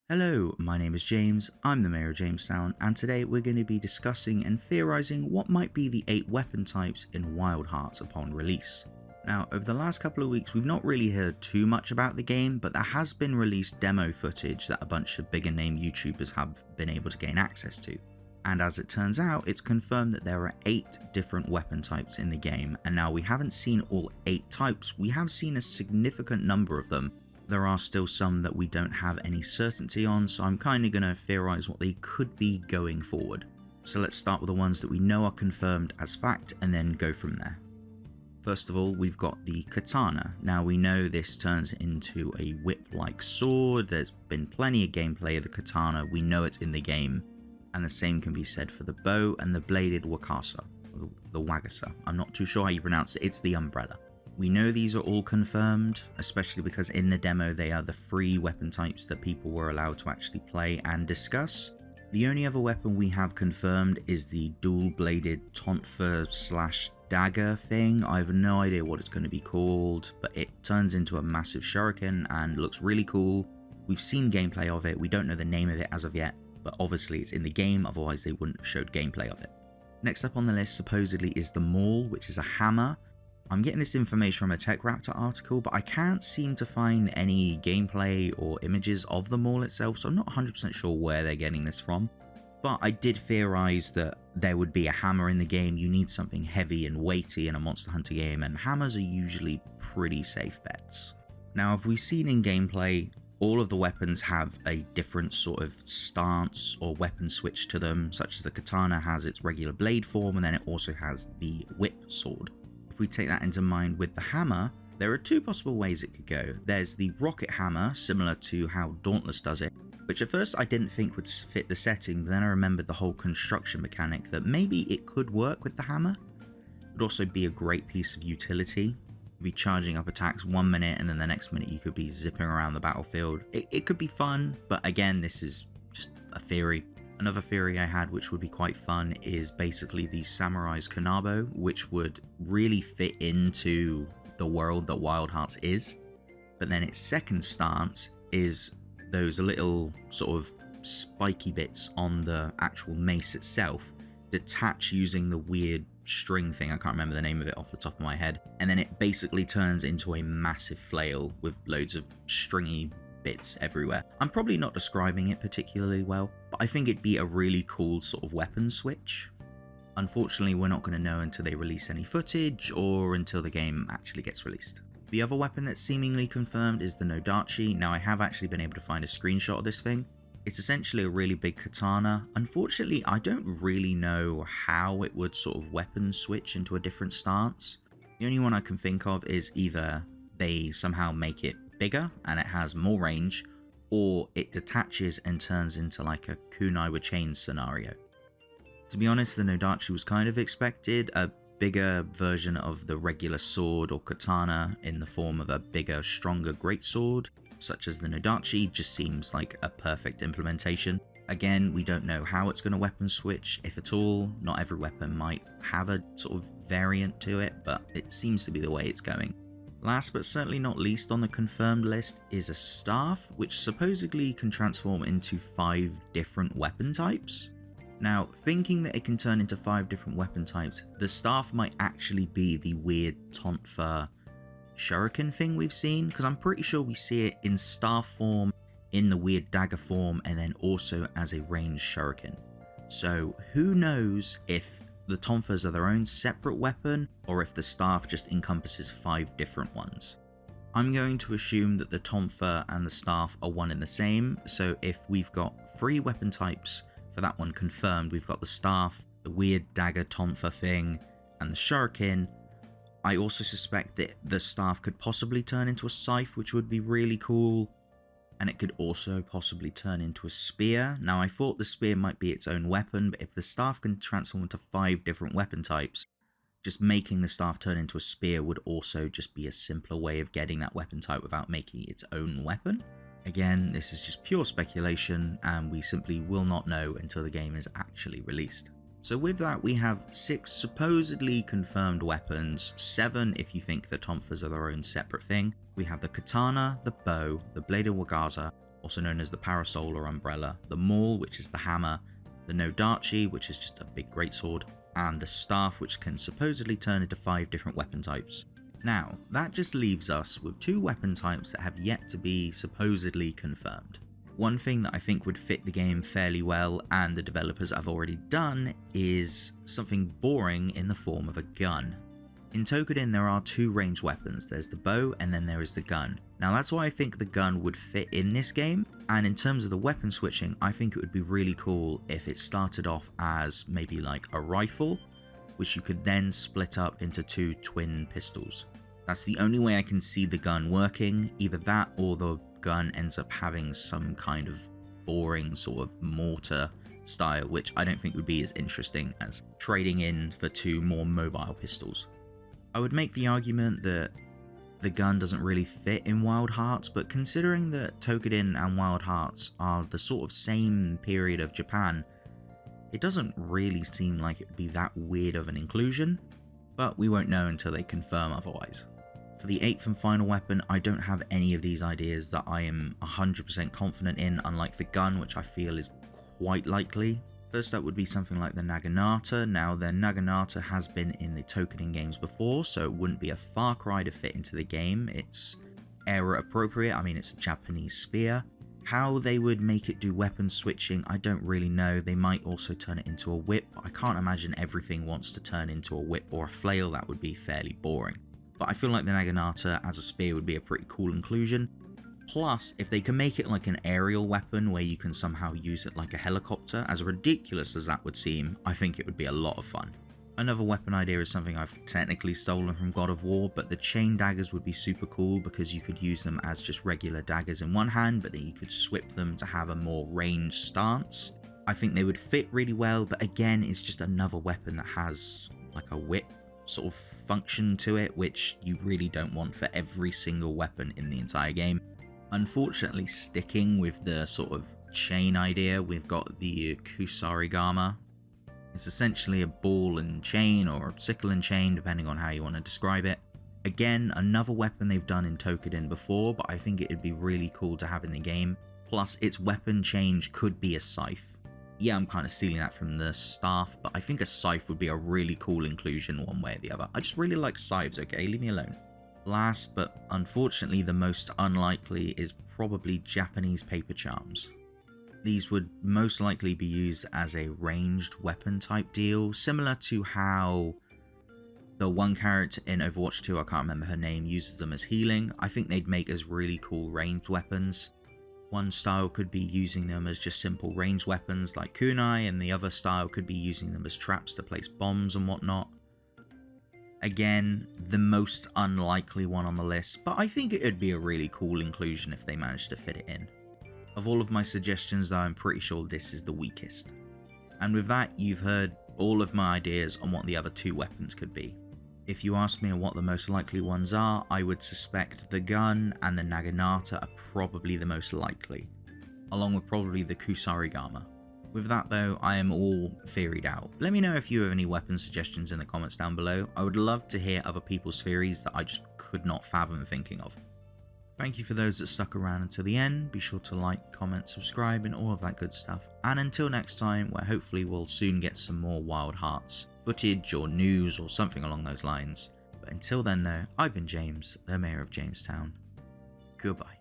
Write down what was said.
Hello, my name is James, I'm the Mayor of Jamestown, and today we're going to be discussing and theorising what might be the 8 weapon types in Wild Hearts upon release. Now, over the last couple of weeks we've not really heard too much about the game, but there has been released demo footage that a bunch of bigger name YouTubers have been able to gain access to. And as it turns out, it's confirmed that there are 8 different weapon types in the game, and now we haven't seen all 8 types, we have seen a significant number of them. There are still some that we don't have any certainty on, so I'm kind of going to theorise what they could be going forward. So let's start with the ones that we know are confirmed as fact and then go from there. First of all, we've got the katana. Now we know this turns into a whip-like sword, there's been plenty of gameplay of the katana, we know it's in the game, and the same can be said for the bow and the bladed wakasa, or the wagasa. I'm not too sure how you pronounce it, it's the umbrella. We know these are all confirmed, especially because in the demo they are the free weapon types that people were allowed to actually play and discuss. The only other weapon we have confirmed is the dual-bladed tonfa / dagger thing. I have no idea what it's going to be called, but it turns into a massive shuriken and looks really cool. We've seen gameplay of it, we don't know the name of it as of yet, but obviously it's in the game, otherwise they wouldn't have showed gameplay of it. Next up on the list supposedly is the maul, which is a hammer. I'm getting this information from a TechRaptor article, but I can't seem to find any gameplay or images of the maul itself, so I'm not 100% sure where they're getting this from. But I did theorize that there would be a hammer in the game. You need something heavy and weighty in a Monster Hunter game, and hammers are usually pretty safe bets. Now, have we seen in gameplay, all of the weapons have a different sort of stance or weapon switch to them, such as the katana has its regular blade form, and then it also has the whip sword. If we take that into mind with the hammer, there are 2 possible ways it could go. There's the rocket hammer, similar to how Dauntless does it, which at first I didn't think would fit the setting, but then I remembered the whole construction mechanic that maybe it could work with the hammer. It would also be a great piece of utility. You'd be charging up attacks 1 minute and then the next minute you could be zipping around the battlefield. It could be fun, but again, this is just a theory. Another theory I had, which would be quite fun, is basically the Samurai's Kanabo, which would really fit into the world that Wild Hearts is. But then its second stance is those little sort of spiky bits on the actual mace itself detach using the weird string thing, I can't remember the name of it off the top of my head, and then it basically turns into a massive flail with loads of stringy bits everywhere. I'm probably not describing it particularly well, but I think it'd be a really cool sort of weapon switch. Unfortunately, we're not going to know until they release any footage or until the game actually gets released. The other weapon that's seemingly confirmed is the Nodachi. Now, I have actually been able to find a screenshot of this thing. It's essentially a really big katana. Unfortunately, I don't really know how it would sort of weapon switch into a different stance. The only one I can think of is either they somehow make it bigger and it has more range, or it detaches and turns into like a kunai with chains scenario. To be honest, the Nodachi was kind of expected, a bigger version of the regular sword or katana in the form of a bigger, stronger greatsword, such as the Nodachi, just seems like a perfect implementation. Again, we don't know how it's going to weapon switch, if at all. Not every weapon might have a sort of variant to it, but it seems to be the way it's going. Last but certainly not least on the confirmed list is a staff, which supposedly can transform into 5 different weapon types. Now, thinking that it can turn into 5 different weapon types, the staff might actually be the weird tonfa shuriken thing we've seen, because I'm pretty sure we see it in staff form, in the weird dagger form, and then also as a ranged shuriken. So who knows if the tonfas are their own separate weapon, or if the staff just encompasses 5 different ones. I'm going to assume that the tonfa and the staff are one and the same, so if we've got 3 weapon types for that one confirmed, we've got the staff, the weird dagger tonfa thing, and the shuriken. I also suspect that the staff could possibly turn into a scythe, which would be really cool. And it could also possibly turn into a spear. Now, I thought the spear might be its own weapon, but if the staff can transform into 5 different weapon types, just making the staff turn into a spear would also just be a simpler way of getting that weapon type without making its own weapon. Again, this is just pure speculation, and we simply will not know until the game is actually released. So with that, we have 6 supposedly confirmed weapons, 7 if you think the tonfas are their own separate thing. We have the katana, the bow, the bladed wagaza, also known as the Parasol or Umbrella, the Maul, which is the hammer, the Nodachi, which is just a big greatsword, and the Staff, which can supposedly turn into 5 different weapon types. Now, that just leaves us with 2 weapon types that have yet to be supposedly confirmed. One thing that I think would fit the game fairly well, and the developers have already done, is something boring in the form of a gun. In Toukiden there are 2 ranged weapons, there's the bow and then there is the gun. Now that's why I think the gun would fit in this game, and in terms of the weapon switching, I think it would be really cool if it started off as maybe like a rifle, which you could then split up into 2 twin pistols. That's the only way I can see the gun working, either that or the gun ends up having some kind of boring sort of mortar style, which I don't think would be as interesting as trading in for 2 more mobile pistols. I would make the argument that the gun doesn't really fit in Wild Hearts, but considering that Toukiden and Wild Hearts are the sort of same period of Japan, it doesn't really seem like it would be that weird of an inclusion, but we won't know until they confirm otherwise. For the 8th and final weapon, I don't have any of these ideas that I am 100% confident in, unlike the gun, which I feel is quite likely. First up would be something like the Naginata. Now, the Naginata has been in the Toukiden games before, so it wouldn't be a far cry to fit into the game. It's era appropriate, I mean it's a Japanese spear. How they would make it do weapon switching, I don't really know. They might also turn it into a whip, but I can't imagine everything wants to turn into a whip or a flail. That would be fairly boring. But I feel like the Naginata as a spear would be a pretty cool inclusion. Plus, if they can make it like an aerial weapon where you can somehow use it like a helicopter, as ridiculous as that would seem, I think it would be a lot of fun. Another weapon idea is something I've technically stolen from God of War, but the chain daggers would be super cool because you could use them as just regular daggers in one hand, but then you could swip them to have a more ranged stance. I think they would fit really well, but again, it's just another weapon that has like a whip sort of function to it, which you really don't want for every single weapon in the entire game. Unfortunately, sticking with the sort of chain idea, we've got the Kusarigama. It's essentially a ball and chain, or a sickle and chain, depending on how you want to describe it. Again, another weapon they've done in Toukiden before, but I think it would be really cool to have in the game. Plus, its weapon change could be a scythe. Yeah, I'm kind of stealing that from the Staff, but I think a scythe would be a really cool inclusion one way or the other. I just really like scythes, okay? Leave me alone. Last, but unfortunately the most unlikely, is probably Japanese paper charms. These would most likely be used as a ranged weapon type deal, similar to how the one character in Overwatch 2, I can't remember her name, uses them as healing. I think they'd make as really cool ranged weapons. One style could be using them as just simple ranged weapons like kunai, and the other style could be using them as traps to place bombs and whatnot. Again, the most unlikely one on the list, but I think it would be a really cool inclusion if they managed to fit it in. Of all of my suggestions though, I'm pretty sure this is the weakest. And with that, you've heard all of my ideas on what the other 2 weapons could be. If you ask me what the most likely ones are, I would suspect the gun and the Naginata are probably the most likely, along with probably the Kusarigama. With that though, I am all theoried out. Let me know if you have any weapon suggestions in the comments down below. I would love to hear other people's theories that I just could not fathom thinking of. Thank you for those that stuck around until the end. Be sure to like, comment, subscribe and all of that good stuff. And until next time, where hopefully we'll soon get some more Wild Hearts footage or news or something along those lines. But until then though, I've been James, the Mayor of Jamestown. Goodbye.